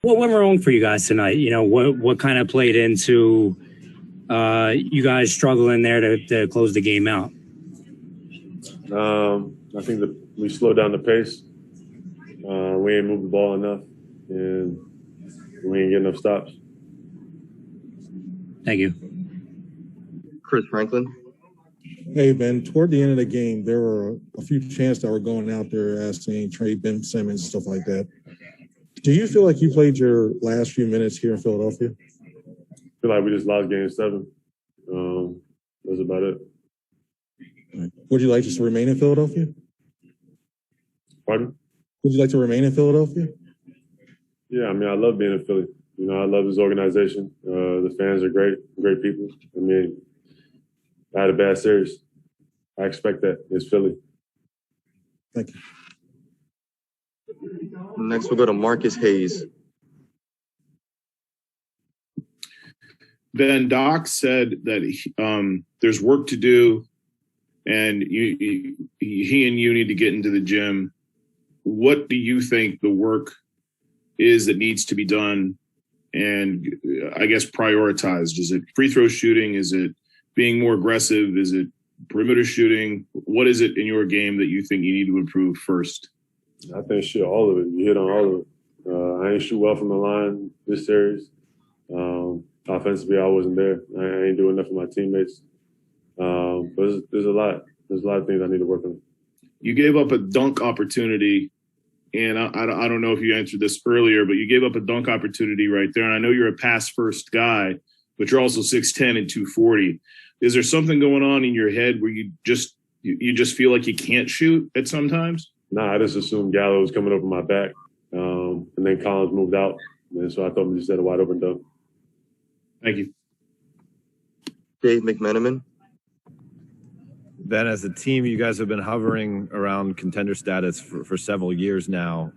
What went wrong for you guys tonight? You know, what kind of played into you guys struggling there to close the game out? I think that we slowed down the pace. We ain't moved the ball enough, and we ain't getting enough stops. Thank you. Chris Franklin. Hey, Ben, toward the end of the game, there were a few chants that were going out there asking trade Ben Simmons, stuff like that. Do you feel like you played your last few minutes here in Philadelphia? I feel like we just lost game 7. That's about it. Would you like us to remain in Philadelphia? Pardon? Would you like to remain in Philadelphia? Yeah, I mean, I love being in Philly. You know, I love this organization. The fans are great people. I mean, I had a bad series. I expect that. It's Philly. Thank you. Next, we'll go to Marcus Hayes. Ben, Doc said that there's work to do, and he and you need to get into the gym. What do you think the work is that needs to be done, and I guess prioritized? Is it free throw shooting? Is it being more aggressive? Is it perimeter shooting? What is it in your game that you think you need to improve first? I think all of it. You hit on all of it. I ain't shoot well from the line this series. Offensively, I wasn't there. I ain't doing enough for my teammates. But there's a lot. There's a lot of things I need to work on. You gave up a dunk opportunity, and I don't know if you answered this earlier, but you gave up a dunk opportunity right there. And I know you're a pass-first guy, but you're also 6'10" and 240. Is there something going on in your head where you just feel like you can't shoot at sometimes? Nah, I just assumed Gallo was coming over my back, and then Collins moved out, and so I thought we just had a wide open dunk. Thank you. Dave McMenamin. Ben, as a team, you guys have been hovering around contender status for several years now.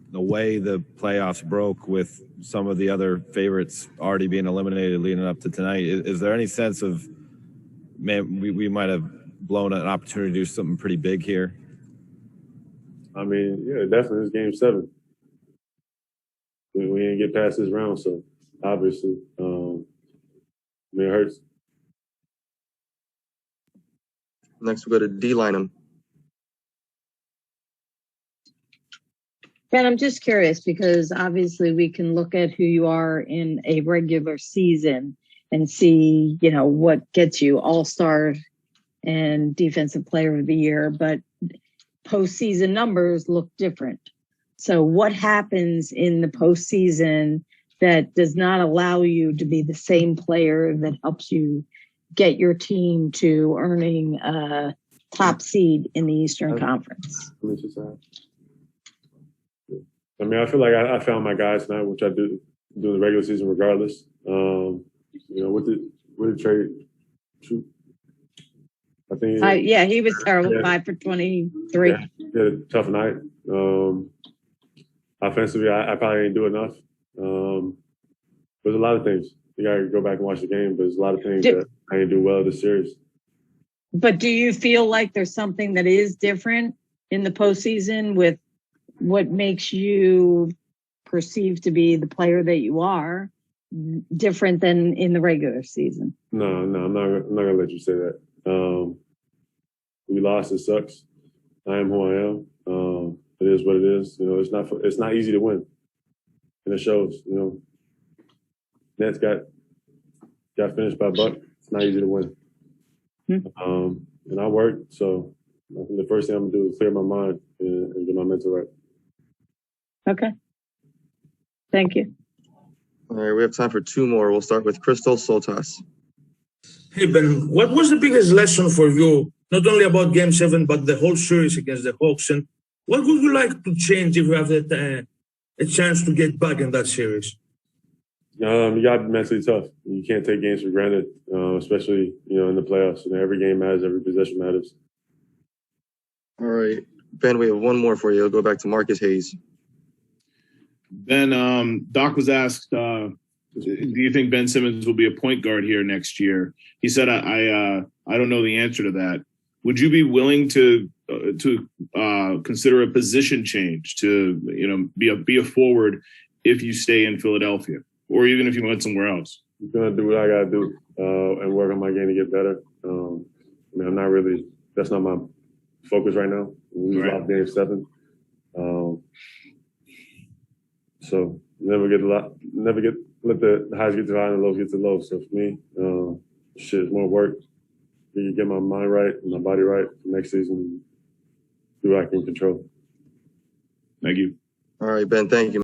The way the playoffs broke with some of the other favorites already being eliminated leading up to tonight, is there any sense of, man, we might have blown an opportunity to do something pretty big here? I mean, yeah, definitely. It's game 7. We didn't get past this round, so obviously, I mean, it hurts. Next, we'll go to D. Lynham. Ben, I'm just curious because obviously we can look at who you are in a regular season and see, you know, what gets you all-star and defensive player of the year, but postseason numbers look different. So what happens in the postseason that does not allow you to be the same player that helps you get your team to earning a top seed in the Eastern Conference? I mean, I feel like I found my guys tonight, which I do in the regular season regardless. You know, with the trade, shoot. I think yeah, he was terrible. Yeah. 5 for 23. Yeah, he had a tough night. Offensively, I probably didn't do enough. There's a lot of things. You got to go back and watch the game, but there's a lot of things that I didn't do well this series. But do you feel like there's something that is different in the postseason with what makes you perceived to be the player that you are different than in the regular season? No, I'm not gonna let you say that. We lost. It sucks. I am who I am. It is what it is. You know, it's not easy to win, and it shows. You know, Nets got finished by Buck. It's not easy to win. And I worked. So I think the first thing I'm gonna do is clear my mind and get my mental right. Okay. Thank you. All right, we have time for 2 more. We'll start with Crystal Soltas. Hey, Ben, what was the biggest lesson for you, not only about Game 7, but the whole series against the Hawks? And what would you like to change if you have a chance to get back in that series? You got to be mentally tough. You can't take games for granted, especially, you know, in the playoffs. You know, every game matters, every possession matters. All right, Ben, we have 1 more for you. I'll go back to Marcus Hayes. Ben, Doc was asked, do you think Ben Simmons will be a point guard here next year? He said, I don't know the answer to that. Would you be willing to consider a position change to, you know, be a forward if you stay in Philadelphia, or even if you went somewhere else? I'm gonna do what I gotta do and work on my game to get better. I mean, I'm not really. That's not my focus right now. We lost Game 7, so never let the highs get too high and the lows get too low. So for me, it's more work. You can get my mind right and my body right for next season. Do what I can control. Thank you. All right, Ben, thank you.